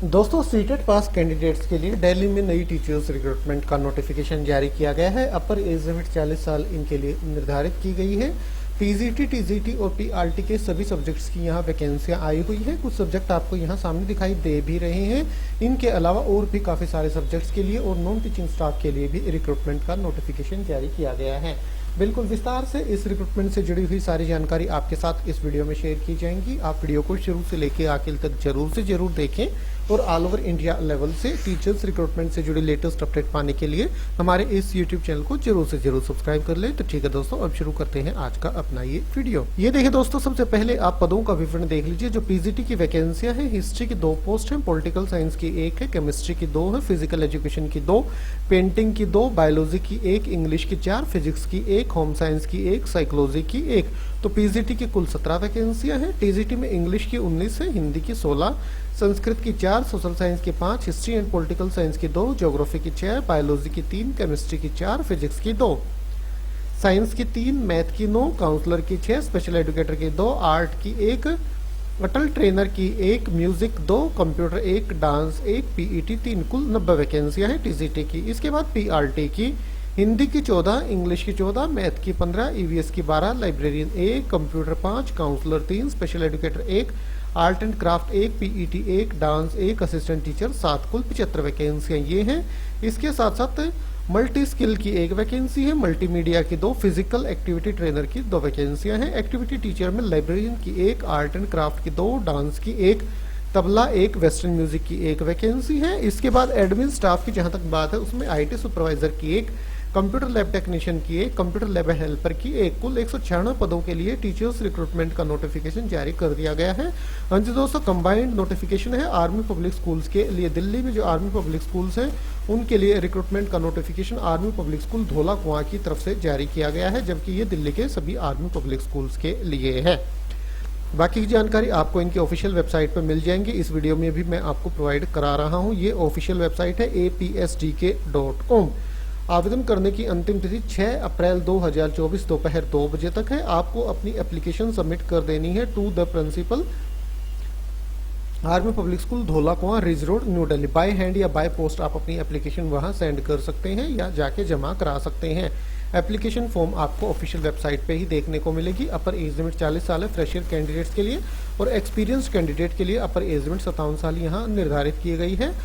दोस्तों सीटेट पास कैंडिडेट्स के लिए दिल्ली में नई टीचर्स रिक्रूटमेंट का नोटिफिकेशन जारी किया गया है। अपर एज लिमिट 40 साल इनके लिए निर्धारित की गई है। पीजीटी, टीजीटी और पीआरटी के सभी सब्जेक्ट्स की यहाँ वैकेंसियाँ आई हुई है। कुछ सब्जेक्ट आपको यहाँ सामने दिखाई दे भी रहे हैं। इनके अलावा और भी काफ़ी सारे सब्जेक्ट्स के लिए और नॉन टीचिंग स्टाफ के लिए भी रिक्रूटमेंट का नोटिफिकेशन जारी किया गया है। बिल्कुल विस्तार से इस रिक्रूटमेंट से जुड़ी हुई सारी जानकारी आपके साथ इस वीडियो में शेयर की जाएंगी। आप वीडियो को शुरू से लेकर आखिर तक जरूर से जरूर देखें और ऑल ओवर इंडिया लेवल से टीचर्स रिक्रूटमेंट से जुड़ी लेटेस्ट अपडेट पाने के लिए हमारे इस यूट्यूब चैनल को जरूर से जरूर सब्सक्राइब कर लें। तो ठीक है दोस्तों, अब शुरू करते हैं आज का अपना ये वीडियो। ये देखिए दोस्तों, सबसे पहले आप पदों का विवरण देख लीजिए। जो पीजीटी की वैकेंसियां हैं, हिस्ट्री की 2 पोस्ट हैं, पॉलिटिकल साइंस की 1 है, केमिस्ट्री की 2 है, फिजिकल एजुकेशन की 2, पेंटिंग की 2, बायोलॉजी की 1, इंग्लिश की 4, फिजिक्स की 1, होम साइंस की 1, साइकोलॉजी की 1। तो पीजीटी की कुल 17 वैकेंसियां हैं। टीजीटी में इंग्लिश की 19 है, हिंदी की 16, संस्कृत की 4, सोशल साइंस की 5, हिस्ट्री एंड पॉलिटिकल साइंस की 2, ज्योग्राफी की 6, बायोलॉजी की 3, केमिस्ट्री की 4, फिजिक्स की 2, साइंस की 3, मैथ की 9, काउंसलर की 6, स्पेशल एजुकेटर की 2, आर्ट की 1, अटल ट्रेनर की 1, म्यूजिक 2, कंप्यूटर 1, डांस 1, पीईटी 3। कुल 90 वैकेंसियां हैं टीजीटी की। इसके बाद पीआरटी की हिंदी की 14, इंग्लिश की 14, मैथ की 15, ईवीएस की 12, librarian 1, computer 5, counsellor 3, special educator 1, art and craft 1, PET 1, dance 1, assistant teacher 7। कुल 75 वैकेंसियां ये हैं। इसके साथ साथ मल्टी स्किल की 1 वैकेंसी है, मल्टीमीडिया की 2, फिजिकल एक्टिविटी ट्रेनर की 2 वैकेंसियां हैं। एक्टिविटी टीचर में लाइब्रेरियन की 1, आर्ट एंड क्राफ्ट की 2, डांस की 1, तबला 1, वेस्टर्न म्यूजिक की 1 वैकेंसी है। इसके बाद एडमिन स्टाफ की जहां तक बात है, उसमें आईटी सुपरवाइजर की 1, कंप्यूटर लैब टेक्नीशियन की 1, कंप्यूटर लैब हेल्पर की 1। कुल 196 पदों के लिए टीचर्स रिक्रूटमेंट का नोटिफिकेशन जारी कर दिया गया है। हाँ जी दोस्तों, कंबाइंड नोटिफिकेशन है आर्मी पब्लिक स्कूल्स के लिए। दिल्ली में जो आर्मी पब्लिक स्कूल्स हैं उनके लिए रिक्रूटमेंट का notification army Public School Dhaula कुआं की तरफ से जारी किया गया है, जबकि ये दिल्ली के सभी आर्मी पब्लिक स्कूल्स के लिए है। बाकी की जानकारी आपको इनके ऑफिशियल वेबसाइट पर मिल जाएंगी। इस वीडियो में भी मैं आपको प्रोवाइड करा रहा हूँ। ये ऑफिशियल वेबसाइट है apsdk.com। आवेदन करने की अंतिम तिथि 6 अप्रैल 2024 दोपहर 2 बजे तक है। आपको अपनी एप्लीकेशन सबमिट कर देनी है to the principal, Army Public School Dhaula Kuan, Ridge Road, New Delhi. By hand या बाय पोस्ट आप अपनी एप्लीकेशन वहां सेंड कर सकते हैं या जाके जमा करा सकते हैं। एप्लीकेशन फॉर्म आपको ऑफिशियल वेबसाइट पे ही देखने को मिलेगी। अपर एज लिमिट 40 साल है फ्रेशर कैंडिडेट्स के लिए, और एक्सपीरियंस कैंडिडेट के लिए अपर एज लिमिट 57 साल यहाँ निर्धारित की गई है।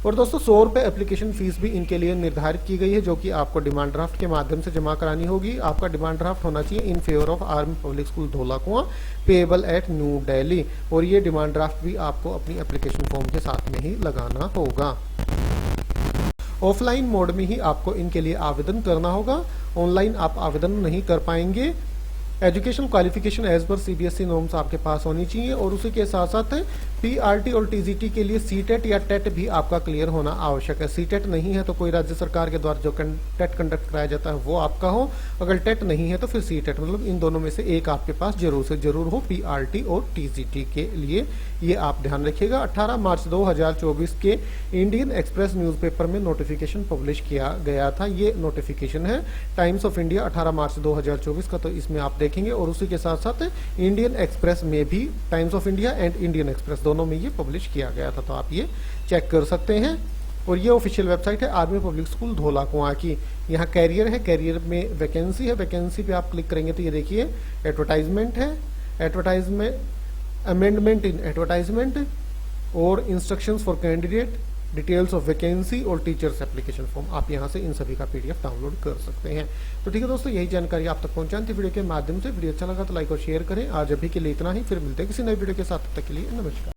और दोस्तों 100 रुपये एप्लीकेशन फीस भी इनके लिए निर्धारित की गई है, जो कि आपको डिमांड ड्राफ्ट के माध्यम से जमा करानी होगी। आपका डिमांड ड्राफ्ट होना चाहिए in favour of army Public School Dhaula कुआं, पेएबल एट न्यू दिल्ली। और ये डिमांड ड्राफ्ट भी आपको अपनी एप्लीकेशन फॉर्म के साथ में ही लगाना होगा। ऑफलाइन मोड में ही आपको इनके लिए आवेदन करना होगा, ऑनलाइन आप आवेदन नहीं कर पाएंगे। एजुकेशन क्वालिफिकेशन एज पर सीबीएसई नॉर्म्स आपके पास होनी चाहिए, और उसी के साथ साथ पीआरटी और टीजीटी के लिए सीटेट या टेट भी आपका क्लियर होना आवश्यक है। सीटेट नहीं है तो कोई राज्य सरकार के द्वारा जो टेट कंडक्ट कराया जाता है वो आपका हो, अगर टेट नहीं है तो फिर सीटेट, मतलब इन दोनों में से एक आपके पास जरूर से जरूर हो पीआरटी और टीजीटी के लिए। ये आप ध्यान रखिएगा। 18 मार्च 2024 के इंडियन एक्सप्रेस न्यूज़पेपर में नोटिफिकेशन पब्लिश किया गया था। ये नोटिफिकेशन है टाइम्स ऑफ इंडिया 18 मार्च 2024 का, तो इसमें आप देखेंगे। और उसी के साथ साथ इंडियन एक्सप्रेस में भी, times of India and Indian express दोनों में ये पब्लिश किया गया था, तो आप ये चेक कर सकते हैं। और ये ऑफिशियल वेबसाइट है आर्मी पब्लिक स्कूल धोला कुआं की। यहाँ कैरियर है, कैरियर में वैकेंसी है, वैकेंसी पे आप क्लिक करेंगे तो ये देखिए एडवर्टाइजमेंट है, एडवर्टाइजमेंट, अमेंडमेंट इन एडवर्टाइजमेंट और instructions for candidate, details of vacancy और टीचर्स एप्लीकेशन फॉर्म। आप यहाँ से इन सभी का पीडीएफ डाउनलोड कर सकते हैं। तो ठीक है दोस्तों, यही जानकारी आप तक पहुंचानी थी वीडियो के माध्यम से। वीडियो अच्छा लगा तो लाइक और शेयर करें। आज अभी के लिए इतना ही, फिर मिलते हैं किसी नए वीडियो के साथ। तब तक के लिए नमस्कार।